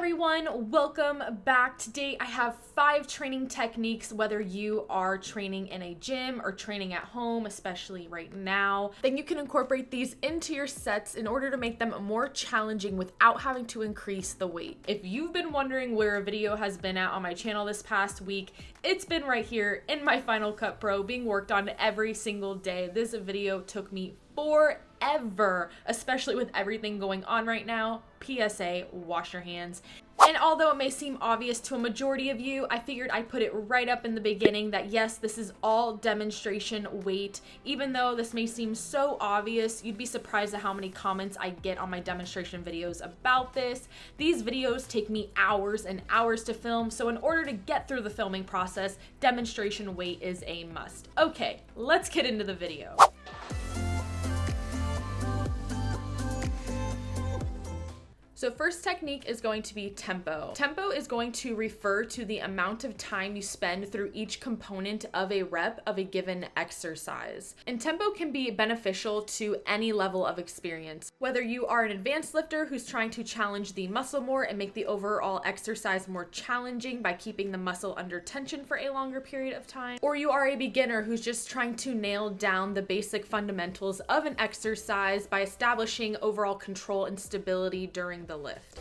everyone, welcome back. Today I have 5 training techniques, whether you are training in a gym or training at home, especially right now. Then you can incorporate these into your sets in order to make them more challenging without having to increase the weight. If you've been wondering where a video has been at on my channel this past week, it's been right here in my Final Cut Pro being worked on every single day. This video took me forever, especially with everything going on right now. PSA, wash your hands. And although it may seem obvious to a majority of you, I figured I'd put it right up in the beginning that yes, this is all demonstration weight. Even though this may seem so obvious, you'd be surprised at how many comments I get on my demonstration videos about this. These videos take me hours and hours to film, so in order to get through the filming process, demonstration weight is a must. Okay, let's get into the video. So first technique is going to be tempo. Tempo is going to refer to the amount of time you spend through each component of a rep of a given exercise. And tempo can be beneficial to any level of experience. Whether you are an advanced lifter who's trying to challenge the muscle more and make the overall exercise more challenging by keeping the muscle under tension for a longer period of time, or you are a beginner who's just trying to nail down the basic fundamentals of an exercise by establishing overall control and stability during the lift.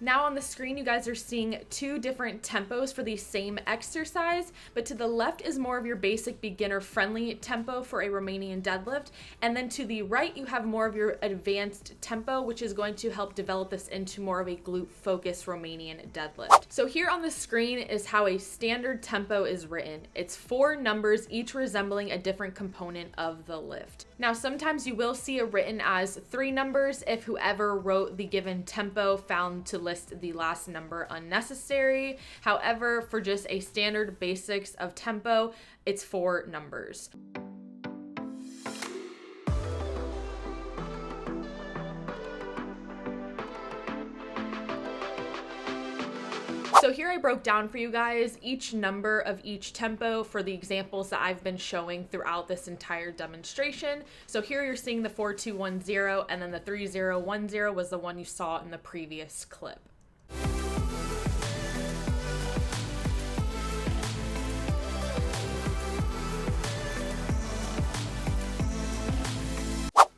Now on the screen, you guys are seeing 2 different tempos for the same exercise, but to the left is more of your basic beginner-friendly tempo for a Romanian deadlift, and then to the right, you have more of your advanced tempo, which is going to help develop this into more of a glute-focused Romanian deadlift. So here on the screen is how a standard tempo is written. It's 4 numbers, each resembling a different component of the lift. Now, sometimes you will see it written as 3 numbers if whoever wrote the given tempo found to list the last number unnecessary. However, for just a standard basics of tempo, it's 4 numbers. So here I broke down for you guys each number of each tempo for the examples that I've been showing throughout this entire demonstration. So here you're seeing the 4210, and then the 3010 was the one you saw in the previous clip.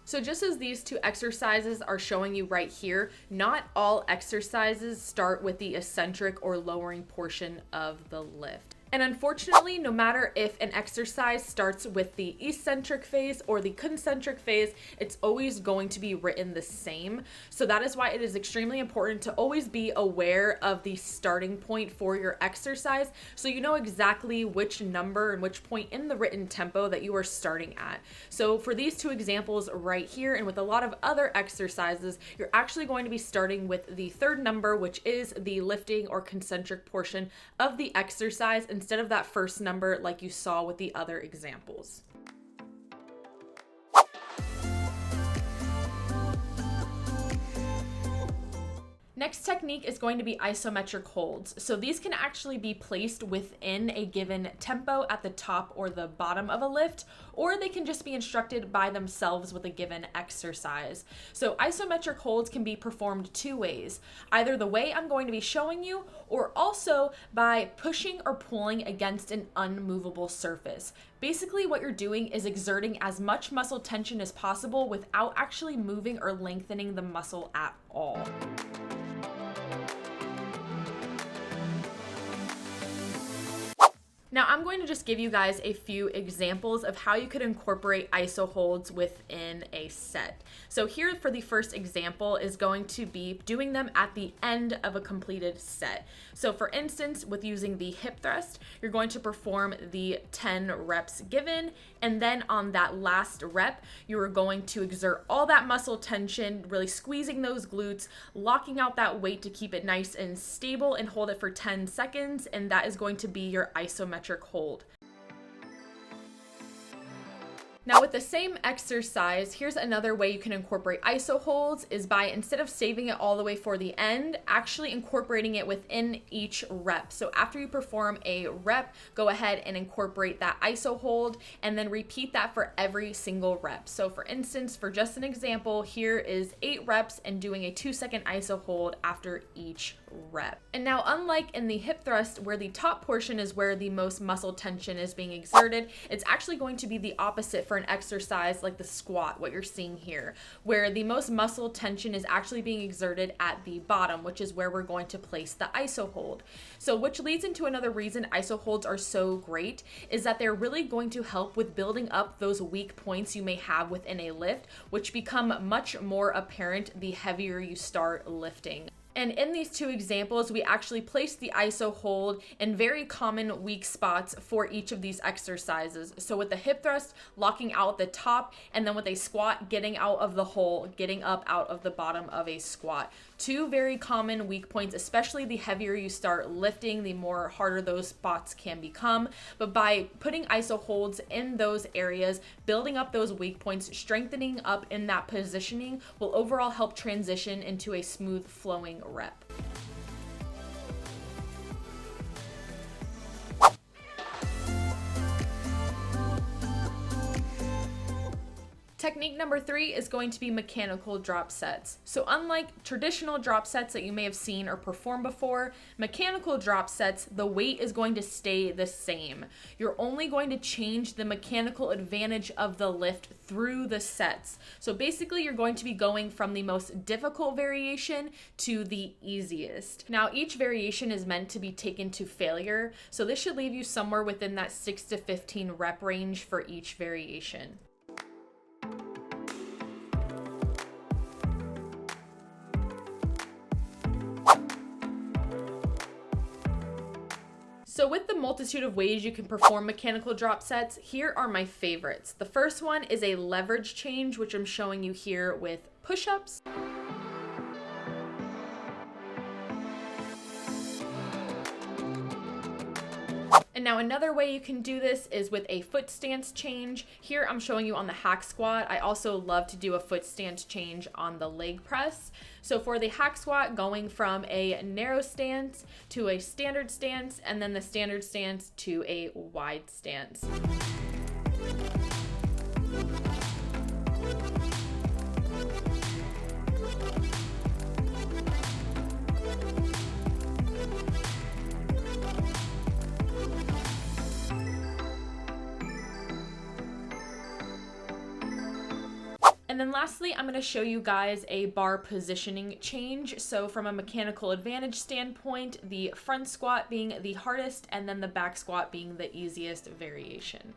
So just as these 2 exercises are showing you right here, not all exercises start with the eccentric or lowering portion of the lift. And unfortunately, no matter if an exercise starts with the eccentric phase or the concentric phase, it's always going to be written the same. So that is why it is extremely important to always be aware of the starting point for your exercise, so you know exactly which number and which point in the written tempo that you are starting at. So for these 2 examples right here, and with a lot of other exercises, you're actually going to be starting with the 3rd number, which is the lifting or concentric portion of the exercise, instead of that first number like you saw with the other examples. Next technique is going to be isometric holds. So these can actually be placed within a given tempo at the top or the bottom of a lift, or they can just be instructed by themselves with a given exercise. So isometric holds can be performed 2 ways, either the way I'm going to be showing you, or also by pushing or pulling against an unmovable surface. Basically, what you're doing is exerting as much muscle tension as possible without actually moving or lengthening the muscle at all. Now I'm going to just give you guys a few examples of how you could incorporate iso holds within a set. So here for the first example is going to be doing them at the end of a completed set. So for instance, with using the hip thrust, you're going to perform the 10 reps given, and then on that last rep, you are going to exert all that muscle tension, really squeezing those glutes, locking out that weight to keep it nice and stable, and hold it for 10 seconds, and that is going to be your isometric hold. Now with the same exercise, here's another way you can incorporate iso holds is by, instead of saving it all the way for the end, actually incorporating it within each rep. So after you perform a rep, go ahead and incorporate that iso hold and then repeat that for every single rep. So for instance, for just an example, here is 8 reps and doing a 2-second iso hold after each rep. And now, unlike in the hip thrust where the top portion is where the most muscle tension is being exerted, it's actually going to be the opposite for an exercise like the squat, what you're seeing here, where the most muscle tension is actually being exerted at the bottom, which is where we're going to place the iso hold. So which leads into another reason iso holds are so great is that they're really going to help with building up those weak points you may have within a lift, which become much more apparent the heavier you start lifting. And in these two examples, we actually placed the iso hold in very common weak spots for each of these exercises. So with the hip thrust, locking out the top, and then with a squat, getting out of the hole, getting up out of the bottom of a squat. Two very common weak points, especially the heavier you start lifting, the more harder those spots can become. But by putting iso holds in those areas, building up those weak points, strengthening up in that positioning will overall help transition into a smooth flowing rep. Technique number 3 is going to be mechanical drop sets. So unlike traditional drop sets that you may have seen or performed before, mechanical drop sets, the weight is going to stay the same. You're only going to change the mechanical advantage of the lift through the sets. So basically you're going to be going from the most difficult variation to the easiest. Now each variation is meant to be taken to failure, so this should leave you somewhere within that 6 to 15 rep range for each variation. So with the multitude of ways you can perform mechanical drop sets, here are my favorites. The first one is a leverage change, which I'm showing you here with push-ups. And now another way you can do this is with a foot stance change. Here I'm showing you on the hack squat. I also love to do a foot stance change on the leg press. So for the hack squat, going from a narrow stance to a standard stance, and then the standard stance to a wide stance. And then lastly, I'm going to show you guys a bar positioning change. So from a mechanical advantage standpoint, the front squat being the hardest and then the back squat being the easiest variation.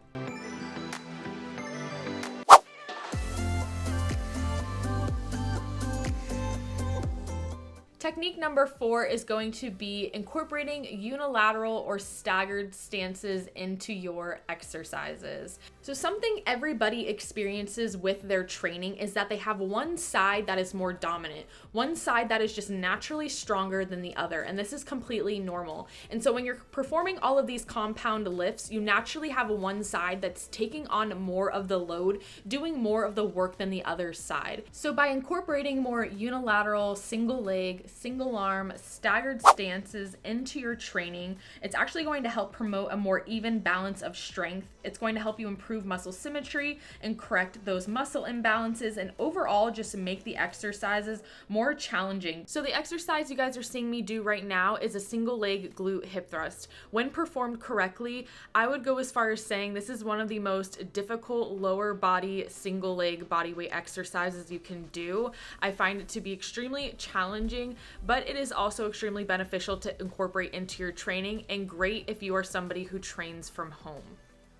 Technique number 4 is going to be incorporating unilateral or staggered stances into your exercises. So something everybody experiences with their training is that they have one side that is more dominant, one side that is just naturally stronger than the other, and this is completely normal. And so when you're performing all of these compound lifts, you naturally have one side that's taking on more of the load, doing more of the work than the other side. So by incorporating more unilateral, single leg, single arm, staggered stances into your training, it's actually going to help promote a more even balance of strength. It's going to help you improve muscle symmetry and correct those muscle imbalances, and overall just make the exercises more challenging. So the exercise you guys are seeing me do right now is a single leg glute hip thrust. When performed correctly, I would go as far as saying this is one of the most difficult lower body single leg body weight exercises you can do. I find it to be extremely challenging, but it is also extremely beneficial to incorporate into your training, and great if you are somebody who trains from home.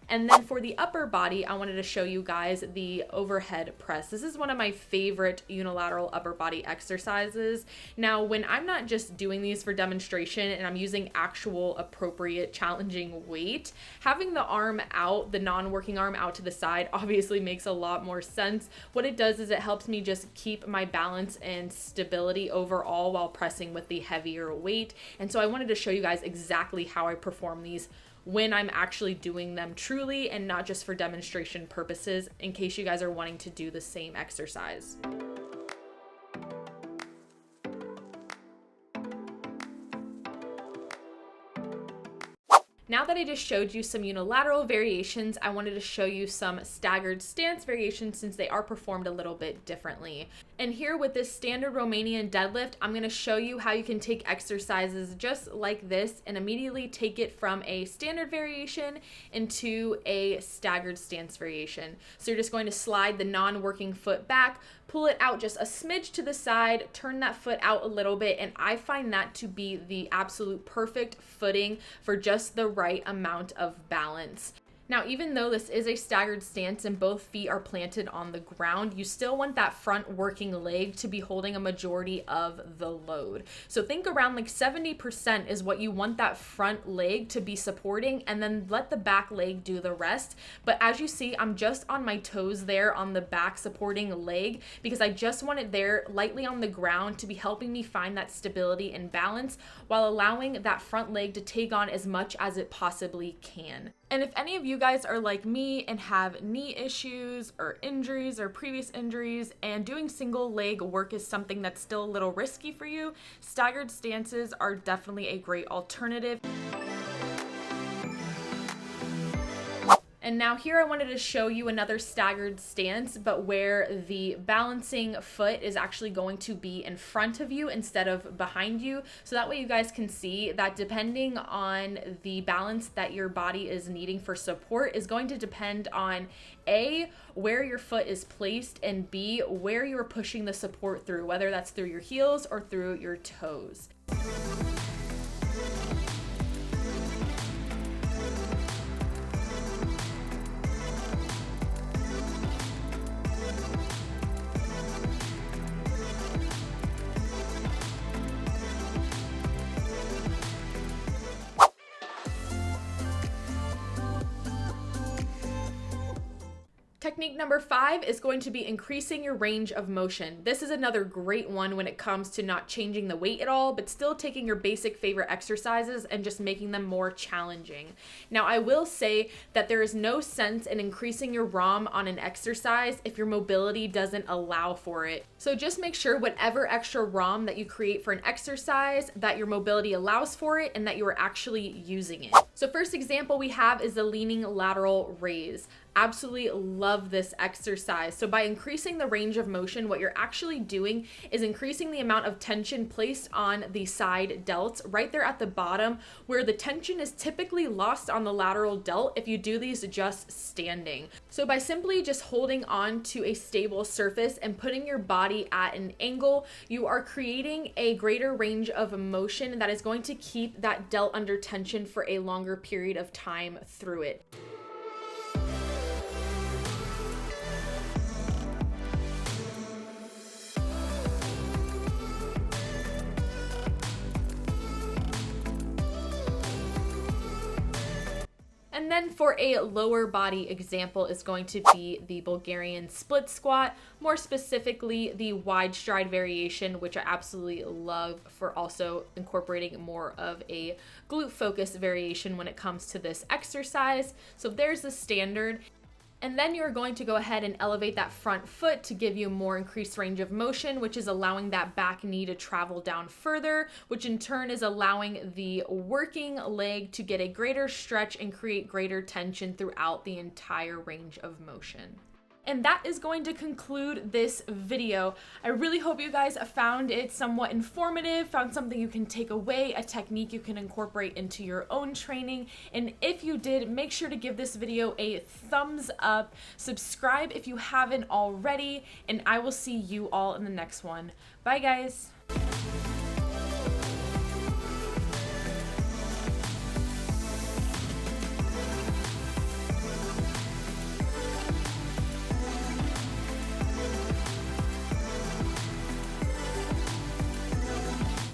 And then for the upper body, I wanted to show you guys the overhead press. This is one of my favorite unilateral upper body exercises. Now, when I'm not just doing these for demonstration and I'm using actual appropriate challenging weight, having the arm out, the non-working arm out to the side, obviously makes a lot more sense. What it does is it helps me just keep my balance and stability overall while pressing with the heavier weight. And so I wanted to show you guys exactly how I perform these when I'm actually doing them truly and not just for demonstration purposes, in case you guys are wanting to do the same exercise. Now that I just showed you some unilateral variations, I wanted to show you some staggered stance variations since they are performed a little bit differently. And here with this standard Romanian deadlift, I'm going to show you how you can take exercises just like this and immediately take it from a standard variation into a staggered stance variation. So you're just going to slide the non-working foot back, pull it out just a smidge to the side, turn that foot out a little bit, and I find that to be the absolute perfect footing for just the right amount of balance. Now, even though this is a staggered stance and both feet are planted on the ground, you still want that front working leg to be holding a majority of the load. So think around like 70% is what you want that front leg to be supporting, and then let the back leg do the rest. But as you see, I'm just on my toes there on the back supporting leg because I just want it there lightly on the ground to be helping me find that stability and balance while allowing that front leg to take on as much as it possibly can. And if any of you guys are like me and have knee issues or injuries or previous injuries and doing single leg work is something that's still a little risky for you, staggered stances are definitely a great alternative. And now here I wanted to show you another staggered stance, but where the balancing foot is actually going to be in front of you instead of behind you. So that way you guys can see that depending on the balance that your body is needing for support is going to depend on A, where your foot is placed, and B, where you're pushing the support through, whether that's through your heels or through your toes. Technique number 5 is going to be increasing your range of motion. This is another great one when it comes to not changing the weight at all, but still taking your basic favorite exercises and just making them more challenging. Now, I will say that there is no sense in increasing your ROM on an exercise if your mobility doesn't allow for it. So just make sure whatever extra ROM that you create for an exercise, that your mobility allows for it and that you are actually using it. So first example we have is the leaning lateral raise. Absolutely love this exercise. So by increasing the range of motion, what you're actually doing is increasing the amount of tension placed on the side delts right there at the bottom, where the tension is typically lost on the lateral delt if you do these just standing. So by simply just holding on to a stable surface and putting your body at an angle, you are creating a greater range of motion that is going to keep that delt under tension for a longer period of time through it. And then for a lower body example is going to be the Bulgarian split squat, more specifically the wide stride variation, which I absolutely love for also incorporating more of a glute focused variation when it comes to this exercise. So there's the standard. And then you're going to go ahead and elevate that front foot to give you more increased range of motion, which is allowing that back knee to travel down further, which in turn is allowing the working leg to get a greater stretch and create greater tension throughout the entire range of motion. And that is going to conclude this video. I really hope you guys found it somewhat informative, found something you can take away, a technique you can incorporate into your own training. And if you did, make sure to give this video a thumbs up, subscribe if you haven't already, and I will see you all in the next one. Bye guys.